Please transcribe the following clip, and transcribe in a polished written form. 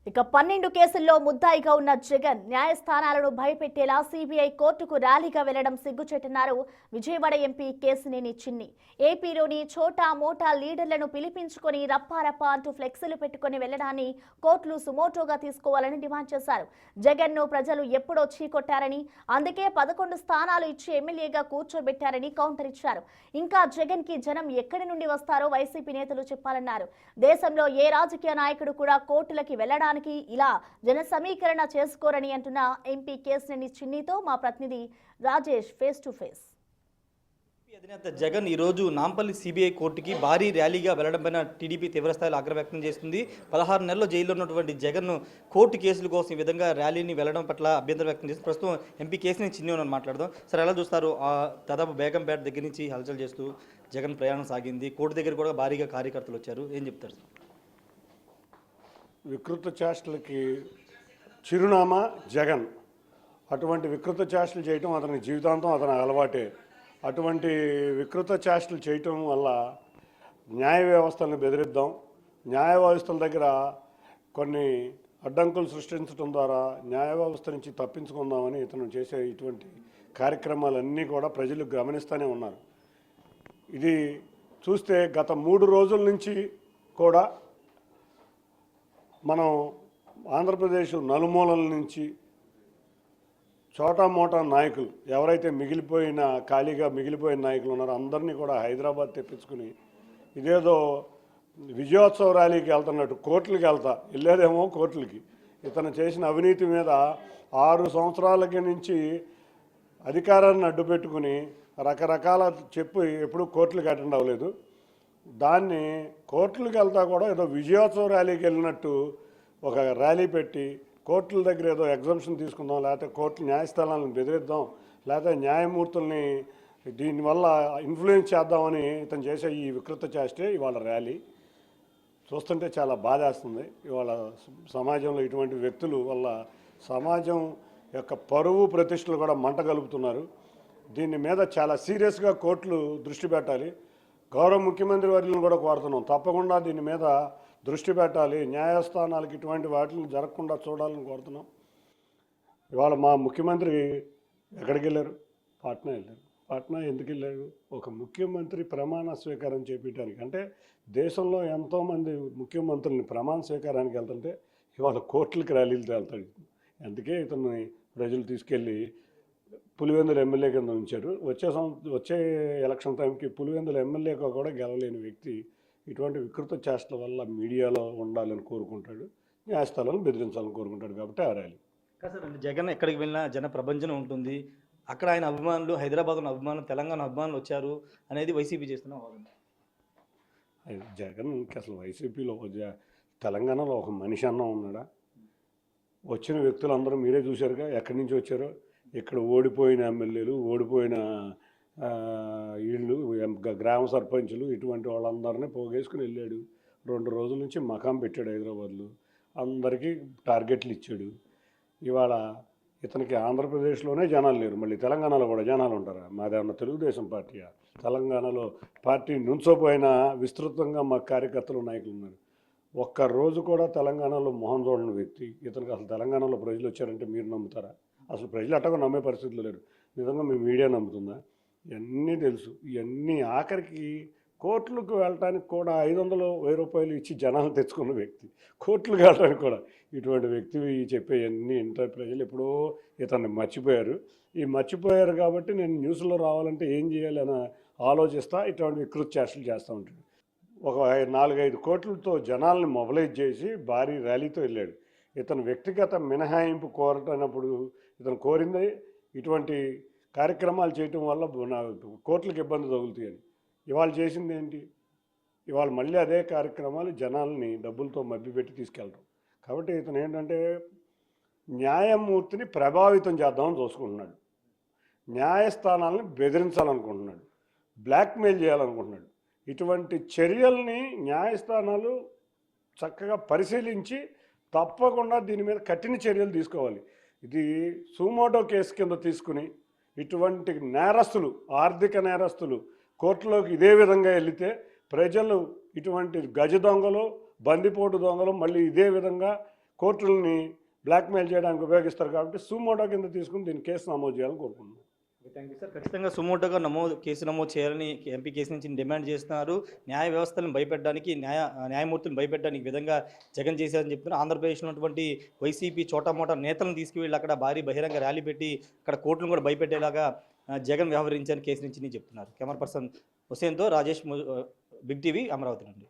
ఇక 12 కేసుల్లో ముద్దాయిగా ఉన్న జగన్ న్యాయస్థానాలను భయపెట్టేలా సిబిఐ కోర్టుకు ర్యాలీగా వెళ్లడం సిగ్గుచేటన్నారు విజయవాడ ఎంపీ కేశినేని చిన్ని. ఏపీలోని చోటా మోటా లీడర్లను పిలిపించుకొని రప్పారప్ప అంటూ ఫ్లెక్సీలు పెట్టుకుని వెళ్లడాన్ని కోర్టులు సుమోటోగా తీసుకోవాలని డిమాండ్ చేశారు. జగన్ ను ప్రజలు ఎప్పుడో చీకొట్టారని, అందుకే 11 స్థానాలు ఇచ్చి ఎమ్మెల్యేగా కూర్చోబెట్టారని కౌంటర్ ఇచ్చారు. ఇంకా జగన్ కి జనం ఎక్కడి నుండి వస్తారో వైసీపీ నేతలు చెప్పాలన్నారు. దేశంలో ఏ రాజకీయ నాయకుడు కూడా కోర్టులకి వెళ్లడానికి ఇలా జన సమీకరణ చేసుకోరని అంటున్న ఎంపీ కేశినేని చిన్నితో మా ప్రతినిధి రాజేష్ ఫేస్ టు ఫేస్. అధినేత జగన్ ఈరోజు నాంపల్లి సిబిఐ కోర్టుకి భారీ ర్యాలీగా వెళ్లడంపైన టీడీపీ తీవ్రస్థాయిలో ఆగ్రహం వ్యక్తం చేస్తుంది. 16 నెలల జైల్లో ఉన్నటువంటి జగన్ కోర్టు కేసుల కోసం ఈ విధంగా ర్యాలీని వెళ్లడం పట్ల అభ్యంతరం వ్యక్తం చేస్తుంది. ప్రస్తుతం ఎంపీ కేశినేని చిన్ని ఉన్నారని మాట్లాడదాం. సార్, ఎలా చూస్తారు? దాదాపు బేగంపేట దగ్గర నుంచి హల్చల్ చేస్తూ జగన్ ప్రయాణం సాగింది. కోర్టు దగ్గర కూడా భారీగా కార్యకర్తలు వచ్చారు. ఏం చెప్తారు? వికృత చేష్టలకి చిరునామా జగన్. అటువంటి వికృత చేష్టలు చేయటం అతని జీవితాంతం అతని అలవాటే. అటువంటి వికృత చేష్టలు చేయటం వల్ల న్యాయ వ్యవస్థలను బెదిరిద్దాం, న్యాయ వ్యవస్థల దగ్గర కొన్ని అడ్డంకులు సృష్టించడం ద్వారా న్యాయ వ్యవస్థ నుంచి తప్పించుకుందామని ఇతను చేసే ఇటువంటి కార్యక్రమాలన్నీ కూడా ప్రజలు గమనిస్తూనే ఉన్నారు. ఇది చూస్తే గత 3 రోజుల నుంచి కూడా మనం ఆంధ్రప్రదేశ్ నలుమూలల నుంచి చోటా మోటా నాయకులు ఎవరైతే ఖాళీగా మిగిలిపోయిన నాయకులు ఉన్నారో అందరినీ కూడా హైదరాబాద్ తెప్పించుకుని ఇదేదో విజయోత్సవ ర్యాలీకి వెళ్తున్నట్టు కోర్టులకి వెళ్ళేదేమో కోర్టులకి. ఇతను చేసిన అవినీతి మీద 6 సంవత్సరాలకి నుంచి అధికారాన్ని అడ్డుపెట్టుకుని రకరకాల ఎప్పుడూ కోర్టులకు అటెండ్ అవ్వలేదు. దాన్ని కోర్టులకు వెళ్తా కూడా ఏదో విజయోత్సవ ర్యాలీకి వెళ్ళినట్టు ఒక ర్యాలీ పెట్టి కోర్టుల దగ్గర ఏదో ఎగ్జంప్షన్ తీసుకుందాం, లేకపోతే కోర్టు న్యాయస్థానాలను బెదిరిద్దాం, లేకపోతే న్యాయమూర్తుల్ని దీనివల్ల ఇన్ఫ్లుయెన్స్ చేద్దామని ఇతను చేసే ఈ వికృత చేస్తే ఇవాళ ర్యాలీ చూస్తుంటే చాలా బాధేస్తుంది. ఇవాళ సమాజంలో ఇటువంటి వ్యక్తులు వల్ల సమాజం యొక్క పరువు ప్రతిష్టలు కూడా మంట కలుపుతున్నారు. దీని మీద చాలా సీరియస్గా కోర్టులు దృష్టి పెట్టాలి. గౌరవ ముఖ్యమంత్రి వర్యులను కూడా కోరుతున్నాం, తప్పకుండా దీని మీద దృష్టి పెట్టాలి. న్యాయస్థానాలకు ఇటువంటి వాటిని జరగకుండా చూడాలని కోరుతున్నాం. ఇవాళ మా ముఖ్యమంత్రి ఎక్కడికి వెళ్ళారు? పాట్నా వెళ్ళారు. పాట్నా ఎందుకు వెళ్ళారు? ఒక ముఖ్యమంత్రి ప్రమాణ స్వీకారం చేపించడానికి. అంటే దేశంలో ఎంతోమంది ముఖ్యమంత్రుల్ని ప్రమాణ స్వీకారానికి వెళ్తుంటే ఇవాళ కోర్టులకి ర్యాలీలతో వెళ్తాడు. అందుకే ఇతన్ని ప్రజలు తీసుకెళ్ళి పులివెందుల ఎమ్మెల్యే కింద ఉంచారు. వచ్చే ఎలక్షన్ టైంకి పులివెందుల ఎమ్మెల్యేగా కూడా గెలవలేని వ్యక్తి ఇటువంటి వికృత చేష్టల వల్ల మీడియాలో ఉండాలని కోరుకుంటాడు, న్యాయస్థానాలను బెదిరించాలని కోరుకుంటాడు. కాబట్టి ఆ ర్యాలీ. సార్, జగన్ ఎక్కడికి వెళ్ళినా జన ప్రభంజనం ఉంటుంది. అక్కడ ఆయన అభిమానులు, హైదరాబాద్ ఉన్న అభిమానులు, తెలంగాణ అభిమానులు వచ్చారు అనేది వైసీపీ చేస్తున్న వాదన. జగన్కి అసలు వైసీపీలో తెలంగాణలో ఒక మనిషి అన్న ఉన్నాడా? వచ్చిన వ్యక్తులందరూ మీరే చూశారుగా ఎక్కడి నుంచి వచ్చారో. ఇక్కడ ఓడిపోయిన ఎమ్మెల్యేలు, ఓడిపోయిన వీళ్ళు, గ్రామ సర్పంచులు, ఇటువంటి వాళ్ళందరినీ పోగేసుకుని వెళ్ళాడు. 2 రోజుల నుంచి మకాం పెట్టాడు హైదరాబాద్లో. అందరికీ టార్గెట్లు ఇచ్చాడు. ఇవాళ ఇతనికి ఆంధ్రప్రదేశ్లోనే జనాలు లేరు, మళ్ళీ తెలంగాణలో కూడా జనాలు ఉంటారా? మాదేమన్నా తెలుగుదేశం పార్టీయా? తెలంగాణలో పార్టీ నుంచోపోయినా విస్తృతంగా మా కార్యకర్తలు, నాయకులు ఉన్నారు. ఒక్కరోజు కూడా తెలంగాణలో మొహం చూడని వ్యక్తి ఇతనికి. అసలు తెలంగాణలో ప్రజలు వచ్చారంటే మీరు నమ్ముతారా? అసలు ప్రజలు అట్టగా నమ్మే పరిస్థితులు లేరు. నిజంగా మీ మీడియా నమ్ముతుందా? ఇవన్నీ తెలుసు. ఇవన్నీ ఆఖరికి కోర్టులకు వెళ్ళటానికి కూడా 500, 1000 రూపాయలు ఇచ్చి జనాలు తెచ్చుకున్న వ్యక్తి. కోర్టులకు వెళ్ళడానికి కూడా ఇటువంటి వ్యక్తి చెప్పేవన్నీ ప్రజలు ఎప్పుడో ఇతన్ని మర్చిపోయారు. ఈ మర్చిపోయారు కాబట్టి నేను న్యూస్లో రావాలంటే ఏం చేయాలి అని ఆలోచిస్తా ఇటువంటి వికృత చేష్టలు చేస్తూ ఉంటాడు. ఒక 4-5 కోట్లతో జనాల్ని మొబిలైజ్ చేసి భారీ ర్యాలీతో వెళ్ళాడు. ఇతను వ్యక్తిగత మినహాయింపు కోరటప్పుడు ఇతను కోరింది ఇటువంటి కార్యక్రమాలు చేయటం వల్ల కోర్టులకు ఇబ్బంది తగులుతాయని. ఇవాళ చేసింది ఏంటి? ఇవాళ మళ్ళీ అదే కార్యక్రమాలు జనాల్ని డబ్బులతో మభ్యపెట్టి తీసుకెళ్ళడం. కాబట్టి ఇతను ఏంటంటే న్యాయమూర్తిని ప్రభావితం చేద్దామని చూసుకుంటున్నాడు, న్యాయస్థానాలను బెదిరించాలనుకుంటున్నాడు, బ్లాక్మెయిల్ చేయాలనుకుంటున్నాడు. ఇటువంటి చర్యల్ని న్యాయస్థానాలు చక్కగా పరిశీలించి తప్పకుండా దీని మీద కఠిన చర్యలు తీసుకోవాలి. ఇది సుమోటో కేసు కింద తీసుకుని ఇటువంటి నేరస్తులు, ఆర్థిక నేరస్తులు కోర్టులోకి ఇదే విధంగా వెళితే ప్రజలు ఇటువంటి గజ దొంగలు, బందిపోటు దొంగలు మళ్ళీ ఇదే విధంగా కోర్టులని బ్లాక్మెయిల్ చేయడానికి ఉపయోగిస్తారు కాబట్టి సుమోటో కింద తీసుకుని దీన్ని కేసు నమోదు చేయాలని కోరుకుంటున్నాను. Thank you sir. ఖచ్చితంగా సుమోటోగా కేసు నమోదు చేయాలని ఎంపీ కేసు నుంచి డిమాండ్ చేస్తున్నారు. న్యాయ వ్యవస్థలను భయపెట్టడానికి న్యాయమూర్తులను భయపెట్టడానికి విధంగా జగన్ చేశారని చెప్తున్నారు. ఆంధ్రప్రదేశ్లో ఉన్నటువంటి వైసీపీ చోటామోటా నేతలను తీసుకువెళ్ళి అక్కడ భారీ బహిరంగ ర్యాలీ పెట్టి అక్కడ కోర్టును కూడా భయపెట్టేలాగా జగన్ వ్యవహరించారని కేసు నుంచి చెప్తున్నారు. కెమెరా పర్సన్ హుసేన్తో రాజేష్, బిగ్ టీవీ, అమరావతి నుండి.